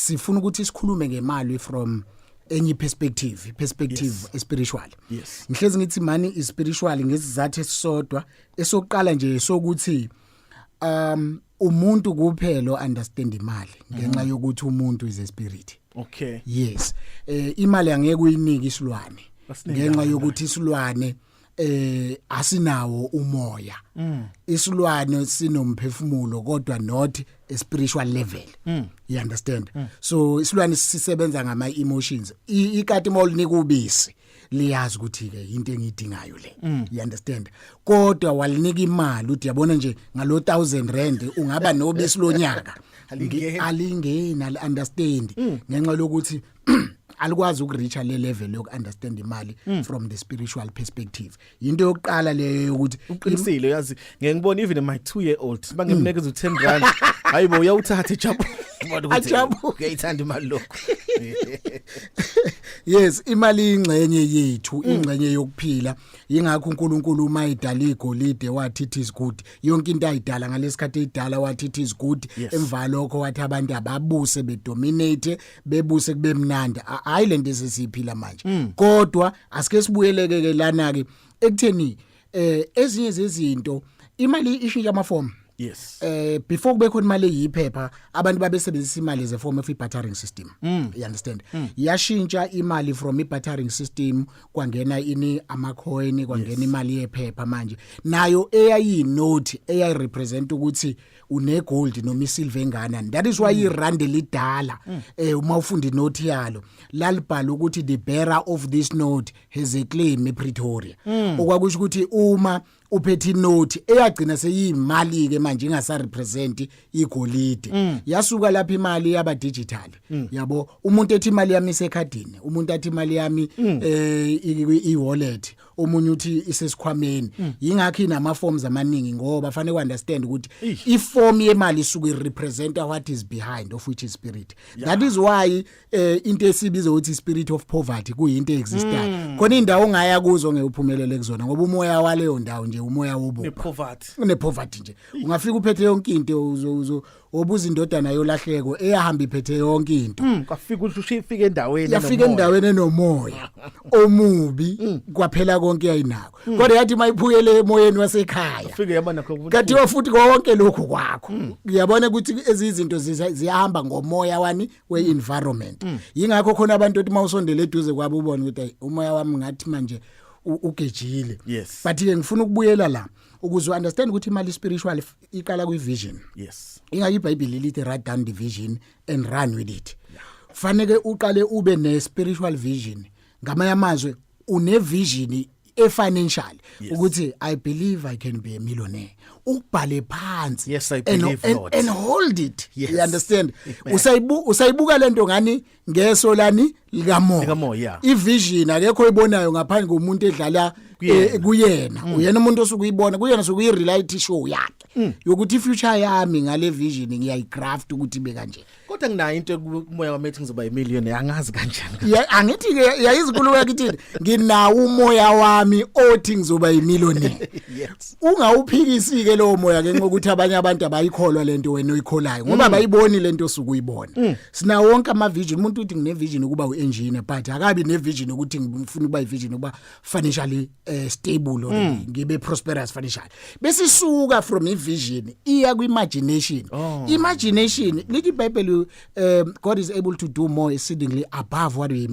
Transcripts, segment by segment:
sifuna ukuthi sikhulume ngemali from enye perspective spiritual. Yes. Ngihlezi ngithi money is spiritual ngesizathu esisodwa esokuqala nje sokuthi umuntu kuphela understand imali ngenxa yokuthi umuntu is a spirit. Okay. Yes. Imali angeke uyinike isilwane ngenxa yokuthi isilwane asinawo umoya. Isilwane sinomphefumulo kodwa not a spiritual level. You understand? So isilwane sisebenza ngama emotions. Ikati molinika ubisi liyazi ukuthi ke into engidingayo le. You understand? Kodwa walinika imali uthi yabona nje ngalo 1000 rand ungaba nobisi lonyaka. Alingena understand ngenxa lokuthi alikwazi ukureacha le level yoku understand imali from the spiritual perspective. Into yokuqala leyo ukuthi uqinisile yazi ngengibona even my 2-year-old bangemnikeza u10 rand hayibo uyawuthatha ejabu uyayithanda imali lokho. Yes, imali ingcenye yethu, ingcenye yokuphila. Yingakho uNkulunkulu uma idala igolide wathi it is good. Yonke into ayidala ngalesikhathi idala wathi it is good. Emva lokho wathi abantu ababuse bedominate, bebuse kube mnandi. Hayi lento esisiphila manje. Kodwa asike sibuyeleke ke lana ke ekutheni ezinye zezinto imali ishintsha amaform. Yes. Before kube khona imali eyiphepha abantu babesebenzisa imali ze form of bartering system. You understand? Yashintsha imali from bartering system kwangena ini amacoin kwangena imali yephepha manje. Nayo eyayi note eyayi represent ukuthi une gold noma isilver engana. That is why irand lidala uma ufunda inote yalo lalibhala ukuthi the bearer of this note has a claim ePretoria. Okwakusho ukuthi uma uphethe note eyagcina seyimali ke manje ingasa represent igolide yasuka lapha imali yaba digital yabo umuntu ethi imali yami isekhadini umuntu athi imali yami e-wallet omunye uthi isesikhwameni yingakho inama forms amaningi ngoba fanele uunderstand ukuthi iform yemali isuke representa what is behind of which is spirit. That is why into esibiza ukuthi spirit of poverty kuyinto existayo khona indawo ongaya kuzo ngeyuphumelele kuzona ngoba umoya waleyo ndawo nje umoya wobu ne-poverty nje ungafika uphethe yonke into obuza indodana yolahleko eyahamba iphethe yonke into kwafika ushifika endaweni yafika endaweni enomoya omubi kwaphela konke yayinako kodwa yathi mayiphukele emoyeni wasekhaya ufike yabona kanti wafuthi konke lokho kwakho uyabona ukuthi ezizinto ziyahamba ngomoya wani we-environment yingakho khona abantu othi mawusondele eduze kwabo ubone ukuthi umoya wami ngathi manje ugejile. But ke ngifuna ukubuyela la ukuze understand ukuthi imali spiritual iqala kwi-vision. Inga iBhayibheli lithi write down the vision and run with it. Fanele uqale ube ne spiritual vision ngamanye amazwe une vision financial ukuthi I believe I can be a millionaire. Ukubhale phansi and hold it. You understand? Usayibuka lento ngani ngeso lani likamoya. Ivision akekho ibonayo ngaphandle komuntu edlala kuyena. Uyena umuntu osukuyibona kuyena sokuyi reality show yakhe. Yokuthi future yami ngale vision ngiyayigraft ukuthi be kanje. Kodwa nginayo into kumoya wami ethi ngizoba i-millionaire angazi kanjani. Angithi ke yayizinkulumo yakithi nginawo umoya wami othi ngizoba i-millionaire. Ungawuphikisi ke lo moya ke ngokuthi abanye abantu abayikholwa lento wena oyikholayo ngoba bayiboni lento osukuyibona. Sina wonke ama vision umuntu uthi ngine vision ukuba u-engineer but akabi ne vision ukuthi ngifuna ukuba i-vision ukuba financially stable or ngibe prosperous financially. Bese isuka from i-vision iya ku-imagination. Imagination lithi iBhayibheli God is able to do more exceedingly above what we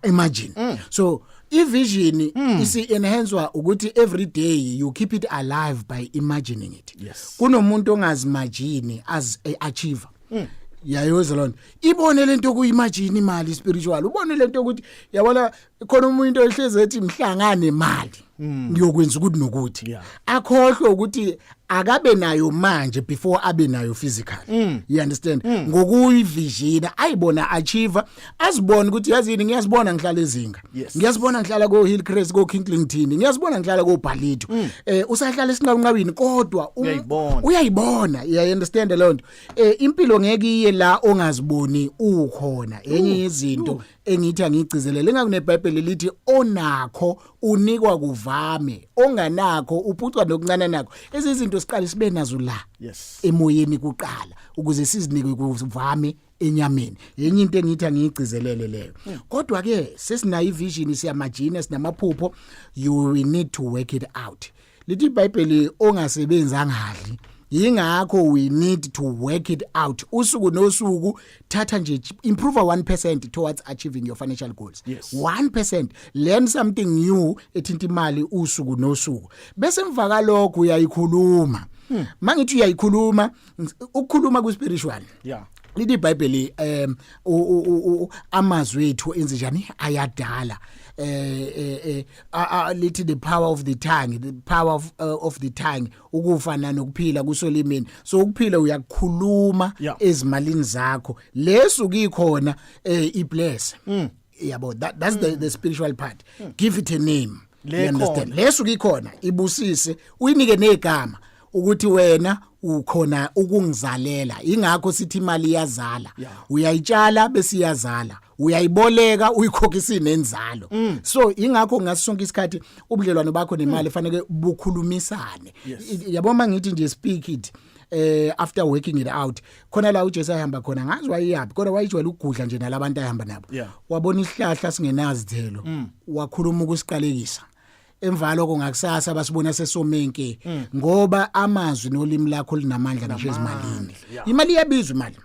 imagine. So i-vision isi enhanced ukuthi every day you keep it alive by imagining it. Kunomuntu ongazimagine as achieve. Yayoza lona ibone lento kuimagine imali spiritual ubone lento ukuthi yabona khona umuntu ehleze ethi mhlangane imali ngiyokwenza ukuthi nokuthi akhohlwe ukuthi akabe nayo manje before abe nayo physical. You understand? Ngokuyivision ayibona achieve azibona ukuthi yazini ngiyasibona ngihlala ezinga ngiyasibona ngihlala ko Hillcrest ko Kingslington ngiyasibona ngihlala ko Bhalito usahlala esinqabini kodwa uyayibona. You understand lonto impilo ngeke iye la ongaziboni ukhona enye izinto engithi angigcizelele ngakuneBhayibheli lithi onakho unikwa kuvame onganakho uphucwa nokuncane nakho ezizinto siqale sibe nazo la emoyeni kuqala ukuze sizinike kuvame enyameni yenye into engithi ngiyigcizelele leyo kodwa ke sesinayo ivision siyamajina sinamaphupho we need to work it out lithi iBhayibheli ongasebenzi angadli yingakho we need to work it out usuku nosuku thatha nje improve 1% towards achieving your financial goals 1% learn something new ethinta imali usuku nosuku bese emva lokho uyayikhuluma mangithi uyayikhuluma ukukhuluma ku spiritual lithi iBhayibheli amazwi ethu enze njani ayadala lithi the power of the tongue ukufana nokuphila kusolimini so ukuphila uyakukhuluma ezimalini zakho leso kuyikhona ibless yabo that's the spiritual part give it a name you understand leso kuyikhona ibusise uyinike negama ukuthi wena ukhona ukungizalela ingakho sithi imali iyazala uyayitshala bese iyazala uyayiboleka uyikhokhisa inenzalo so ingakho ngasonke isikhathi ubudlelwano bakho nemali efanele bukhulumisane yabo mangithi nje speak it after working it out khona la uJesu ayihamba khona ngazi wayiyapi kodwa wayijwayela ukugudla nje nalabantu ayihamba nabo wabona isihlahla singenazithelo wakhuluma ukusiqalekisa emva lokho ngakusasa basibona sesomenke ngoba amazwi nolimi lakho linamandla ngisho ezimalini imali iyabizwa imali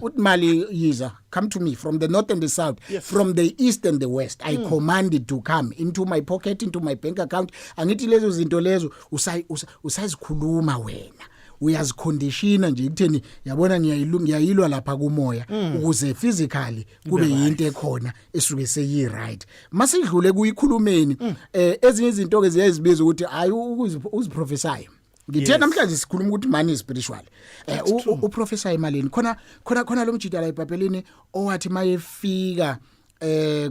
uthi mali yiza come to me from the north and the south from the east and the west I commanded to come into my pocket into my bank account angithi lezo zinto lezo usazikhuluma wena uyazikonditiona nje ukutheni yabona ngiyayilwa lapha kumoya ukuze physically kube yinto ekhona esuke seyi right masidlule kuyikhulumeni ezinye izinto ke ziyazibiza ukuthi ayi uziprophesy ngithe namhlanje sikhuluma ukuthi money is spiritual uprophesy emalini khona lo mjida la eBhayibhelini owathi mayefika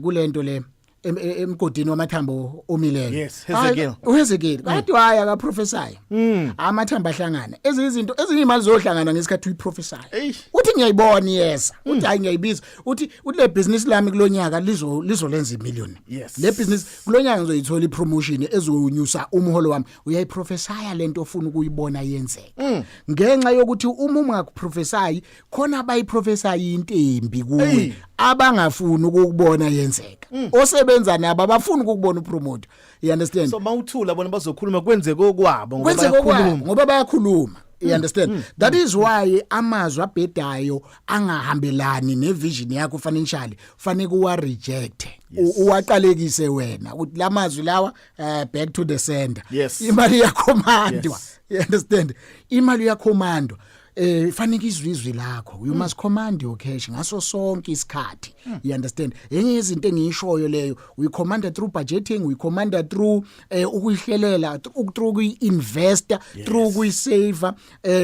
kulento le emgodini wamathambo omileyo uHezekeli bathi waya ka prophesy amathambo ahlangana ezizinto ezimali zohlangana ngesikhathi uyiprophesy uthi ngiyayibona yes uthi hayi ngiyayibiza uthi le business lami kulonyaka lizolenza imillion le business kulonyaka ngizoyithola ipromotion ezonyusa umholo wami uyayiprophesy lento ofuna ukuyibona yenzeka ngenxa yokuthi uma ungakuprophesy khona abayiprophesy into embi kuwe abangafuni ukubona yenzeka osebenza nabo abafuni ukubona upromote you understand so mawuthula bona bazokhuluma kwenzeke okwabo ngoba bayakhuluma you understand that is why amazwi abhedayo angahambelani nevision yakho financially fanele uwa reject uwaqalekise wena uthi lamazwi lawa back to the sender imali yakhomandwa you understand imali yakhomandwa fanele izwi lakho you must command your cash ngaso sonke isikhathi you understand yenye izinto engiyishoyo leyo we command through budgeting we command through ukuyihlelela through kuinvestor through kuyisave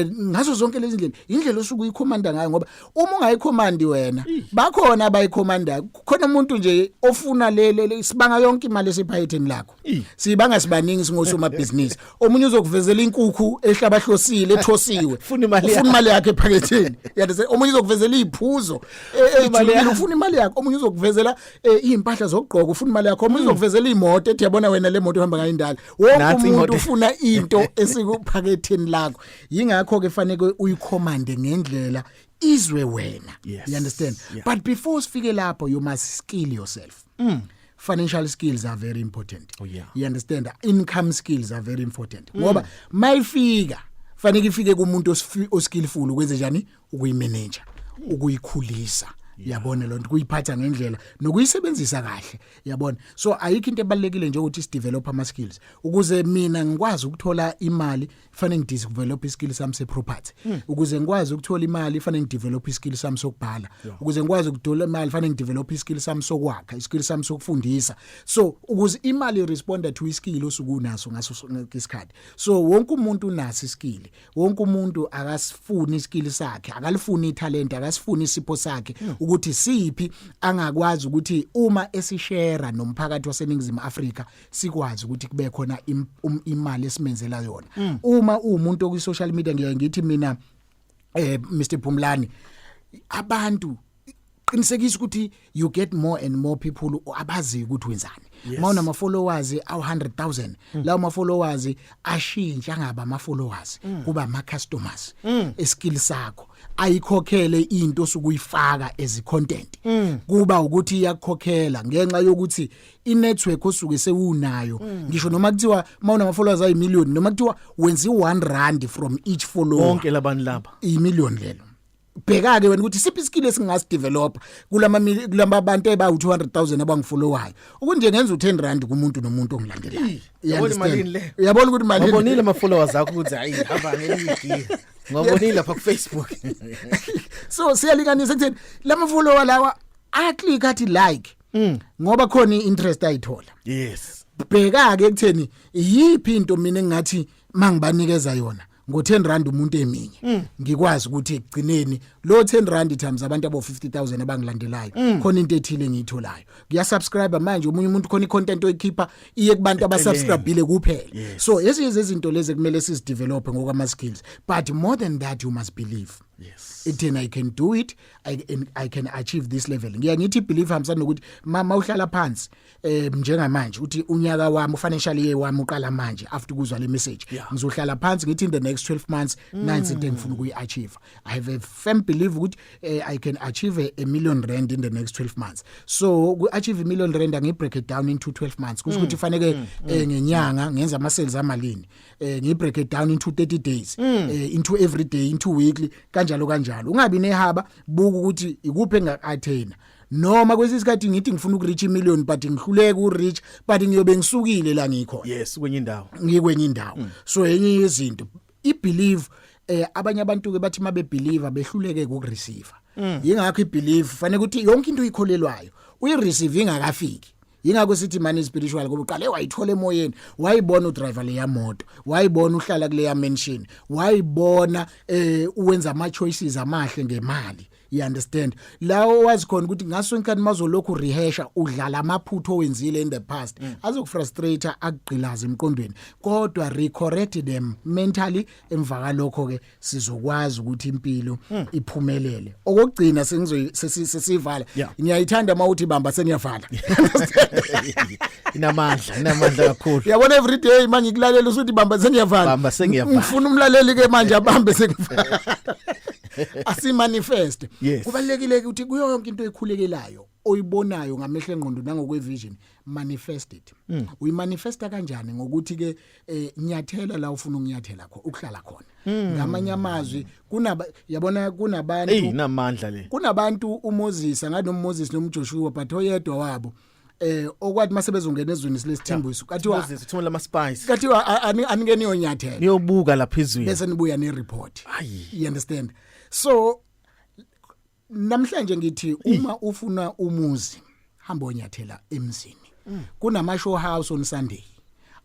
ngaso zonke lezi ndlela indlela osuku uyicommanda ngayo ngoba uma ungayicommandi wena bakhona abayicommanda khona umuntu nje ofuna le sibanga yonke imali esephatheni lakho sibanga sibaningi singosoma business omunye uzokuvezela inkukhu ehlabahlosile ethosiwe ufuna imali yakhe ephaketheni yandise omunye uzokuvezela iziphuzo ufuna imali yakho omunye uzokuvezela impahla zokugqoka ufuna imali yakho omunye uzokuvezela imoto ethi yabona wena le moto uhamba ngayo indala wonke umuntu ufuna into esikuphaketheni lakho yingakho ke fanele uyicommande ngendlela izwe wena you understand but before sifike lapho you must skill yourself financial skills are very important you understand income skills are very important ngoba mayifika fanele ifike kumuntu oskillful ukwenze njani ukuyimanage ukuyikhulisa yabona lonto kuyiphatha ngendlela nokuyisebenzisa kahle yabona so ayikho into ebalekile nje ukuthi sidevelop ama skills ukuze mina ngikwazi ukuthola imali fanele ngidevelop iskills sami seproperty ukuze ngikwazi ukuthola imali fanele ngidevelop iskills sami sokubhala ukuze ngikwazi ukuthola imali fanele ngidevelop iskills sami sokwakha iskills sami sokufundisa so ukuze imali responda to iskill osukunaso ngaso isikhathi so wonke umuntu unaso iskill wonke umuntu akasifuni iskill sakhe akalifuni italent akasifuni isipho sakhe ukuthi siphi angakwazi ukuthi uma esishare nomphakathi waseNingizimu Afrika sikwazi ukuthi kube khona imali esimenzela yona uma umuntu ku social media ngiyaye ngithi mina Mr Phumlani abantu qinisekisa ukuthi you get more and more people abazi ukuthi wenzani. Mawuna ama followers awu 100,000 lawo ma followers ashintsha ngaba ama followers kuba ama customers skill sakho ayikhokhele into sokuyifaka as content kuba ukuthi iyakhokhela ngenxa yokuthi inetwork osuke sewunayo ngisho noma kuthiwa mawuna ama followers ayi million noma kuthiwa wenza i1 from each follower bonke labantu laba i-million lelo bheka ke wena ukuthi siphi skill esingasidevelop kulama abantu eba u200,000 abangifollowayo ukuthi nje ngenza u10 kumuntu nomuntu ongilandelayo yabona imali le uyabona ukuthi imali ngabonile ama followers akho ukuthi hayi hamba ngeligiya ngabonile lapha ku Facebook so siyalinganisa ukuthi lama follower lawa aclick athi like ngoba khona interest ayithola yes bheka ke ekutheni yipi into mina engathi mangibanikeza yona ngo10 umuntu eminye ngikwazi ukuthi egcineni lo 10 times abantu abo 50,000 abangilandelayo khona into ethile ngiyitholayo ngiyasubscribe manje umunye umuntu khona icontent oyikhipha iye kubantu abasubscribeile kuphela so izinto lezi kumele sizidevelop ngokama skills but more than that you must believe I can do it I can achieve this level ngiyangithi believe hamsana nokuthi mama uhlala phansi njengamanje uthi unyaka wami financial year wami uqala manje after kuzwa le message ngizohlala phansi ngithi in the next 12 months nansi into engifuna ukuyiachieve I have a firm belief ukuthi I can achieve a million rand in the next 12 months so ku achieve a million rand ngi break it down into 12 months kusho ukuthi fanele ngenyanga ngenza ama sales amalini ngi break it down into 30 days into every day into weekly kanjalo ungabi nehaba buka ukuthi ikuphi engakathena noma kwesisikhathi ngithi ngifuna ukureach million but ngihluleka ureach but ngiyobe ngisukile la ngikhona yes kwenye indawo ngikwenye indawo so enye izinto ibelieve abanye abantu ke bathi mabe believer behluleke ukureceive yingakho ibelieve fanele ukuthi yonke into uyikholelwayo uyireceive ingakafiki yingakho sithi money spiritual ngoba uqale wayithola emoyeni wayibona udriver leya moto wayibona uhlala kule ya mansion wayibona uwenza ama choices amahle ngemali you understand lawo wazi khona ukuthi ngaso inkani mazolokhu rehasha udlala amaphutho owenzile in the past azokufrustrate akugqilaza emqondweni kodwa recorrect them mentally emva lokho ke sizokwazi ukuthi impilo iphumelele okugcina sesivala ngiyayithanda mawuthi bamba seniyavala inamandla kakhulu yabona every day mangikulalela usuthi bamba seniyavala ngifuna umlaleli ke manje abambe sengivala asimanifest kubalekile ukuthi kuyo yonke into ekhulekelayo oyibonayo ngamehlo engqondo nangokwevision manifest it uyimanifesta kanjani ngokuthi ke nyathela la ufuna ukunyathela khona ukuhlala khona ngamanye amazwi yabona kunabantu namandla le kunabantu uMoses nganomoses nomJoshua but oyedwa wabo okwathi masebezongena ezweni silesithembiso kathiwa Moses uthumela ama spice kathiwa aningeni yonyathela niyobuka lapha ezweni bese nibuya ne report you understand so namhlanje ngithi uma ufuna umuzi hamba onyathela emzini kunama show house on Sunday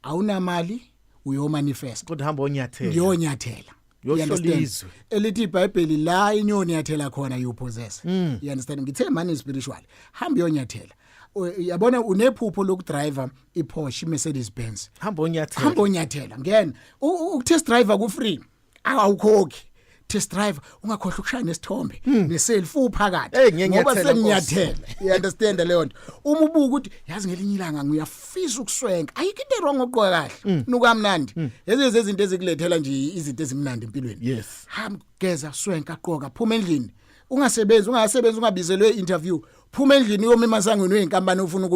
awunamali uyo manifest kodwa hamba onyathela ngiyonyathela yohlolizwe elithi iBhayibheli la inyoni yathela khona you possess you understand ngithe money spiritual hamba yonyathela yabona unephupho lokudriver iPorsche Mercedes Benz hamba onyathela ngena ukutest driver ku free awukhokhi test drive ungakhohle ukushaya nesithombe neselfie uphakathi ngoba senginyathela you understand leyo nto uma ubuka ukuthi yazi ngelinye ilanga ngiyafisa ukuswenka ayikho into wrong oqoqa kahle nukamnandi lezi izinto ezikulethela nje izinto ezimnandi empilweni yes geza swenka qoqa phuma endlini ungasebenzi ungabizelwe interview phuma endlini uyoma emasangweni wenkampani ufuna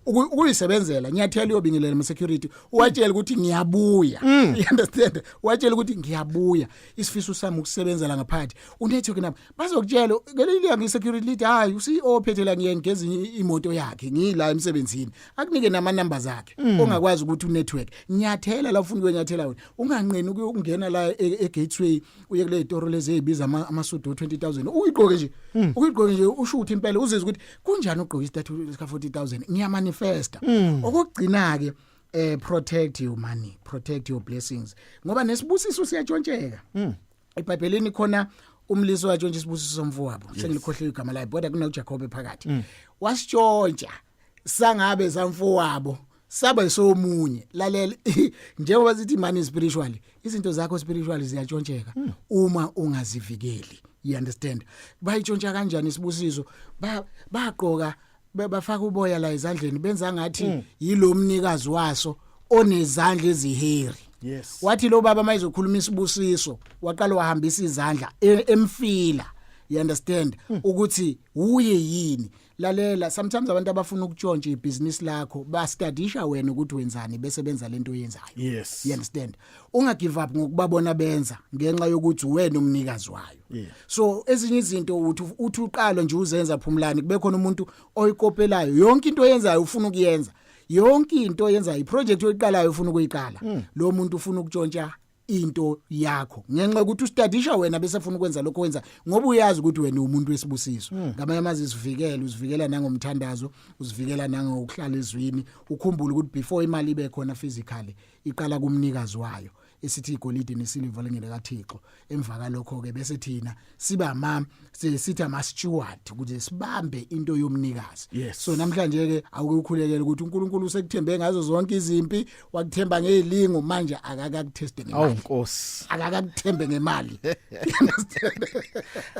ukuyisebenzela nyathela uyobingelela ama security uwatshela ukuthi ngiyabuya you understand uwatshela ukuthi ngiyabuya isifiso sami ukusebenzela ngaphathi unethiwe nabo bazokutshela ngeliliya ngisecurity lead hayi uCEO phethela ngiyengeza imoto yakhe ngila emsebenzini akunike nama numbers akhe ongakwazi ukuthi unetwork nyathela la ufuna ukwenyathela wena unganqeni ukungena la egateway uye kule itoro lezi ezibiza amasudu 20,000 uyiqoke nje ushuthe impela uzizwe ukuthi kunjani ugqoka istatue ka 40,000 ngiyamanifesta okugcina ke protect your money protect your blessings ngoba nesibusiso siyatshontsheka eBhayibhelini khona umliso watshontsha isibusiso somfowabo sengilikhohle igama layo bodwa kuna uJacob ephakathi wasitshontsha sangabe samfowabo saba somunye lalela njengoba sithi money spiritually izinto zakho spiritually ziyatshontseka uma ungazivikeli you understand bayitshontsha kanjani isibusiso baqoka bafaka uboya la ezandleni benza ngathi yilo mnikazi waso onezandla eziheri. Yes. Wathi lo baba mayizokhuluma isibusiso waqala wahambisa izandla emfila, you understand ukuthi uye yini. Lalela, sometimes abantu abafuna ukutshontsha ibusiness lakho bastudisha wena ukuthi wenzani bese benza lento oyenzayo. Yes. You understand? Unga give up ngokubabona benza ngenxa yokuthi wena umnikazi wayo. Yeah. So ezinye izinto uthi uqalo nje uzenza phumlani kube khona umuntu oyikopelayo yonke into oyenzayo ufuna ukuyenza. Yonke into oyenzayo iproject oyiqalayo ufuna ukuyiqala. Lo muntu ufuna ukutshontsha into yakho ngenxa ukuthi ustadisha wena bese ufuna ukwenza lokho wenza ngoba uyazi ukuthi wena umuntu wesibusiso. Ngamanye amazwi uzivikela nangomthandazo, uzivikela nangokuhlala ezwini, ukhumbule ukuthi before imali ibe khona physically iqala kumnikazi wayo esithi igolide nesilver lengene kaThixo. Emva kalokho ke bese thina siba sithi ama steward ukuthi sibambe into yomnikazi. Yes. So namhlanje ke awukukhulekela ukuthi uNkulunkulu usekuthembe ngazo zonke izimpi, wakuthemba ngezilingo manje akakakutheste ngemali. Nkosi. Akakakuthembe ngemali.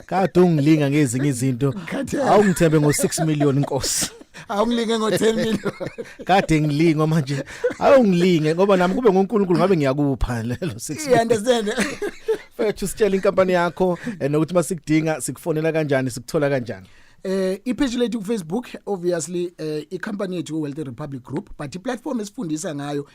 Kade ungilinga ngezinye izinto. Awungithembe ngo6 million Nkosi. Awungilinge ngo10 million. Kade ngilinga manje. Awungilinge ngoba nami kube ngoNkulunkulu ngabe ngiyakupha lelo 6 million. You understand? Mfethu sitshela inkampani yakho nokuthi masikudinga sikufonela kanjani sikuthola kanjani. I-page lethu ku Facebook obviously i-company yethu Wealthy Republic Group, but i-platform esifundisa ngayo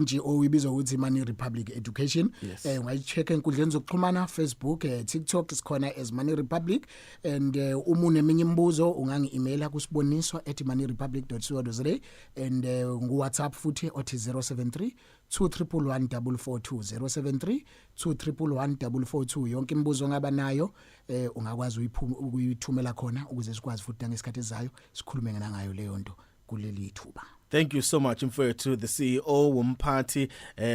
NGO ibizwa ukuthi Money Republic Education. Ungayicheck enkundleni zokuxhumana Facebook, TikTok sikhona as Money Republic, and uma neminye imibuzo ungangi-emaila kusiboniso@moneyrepublic.co.za, and ngu-WhatsApp futhi othi 073 2111442 073 yonke imibuzo ngaba nayo ungakwazi ukuyithumela khona ukuze sikwazi futhi ngesikhathi ezayo sikhulume ngayo leyo nto kuleli thuba. Thank you so much mfowethu, the CEO womphathi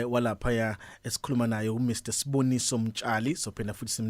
walapha ya esikhuluma nayo uMr Siboniso Mtshali, so phela futhi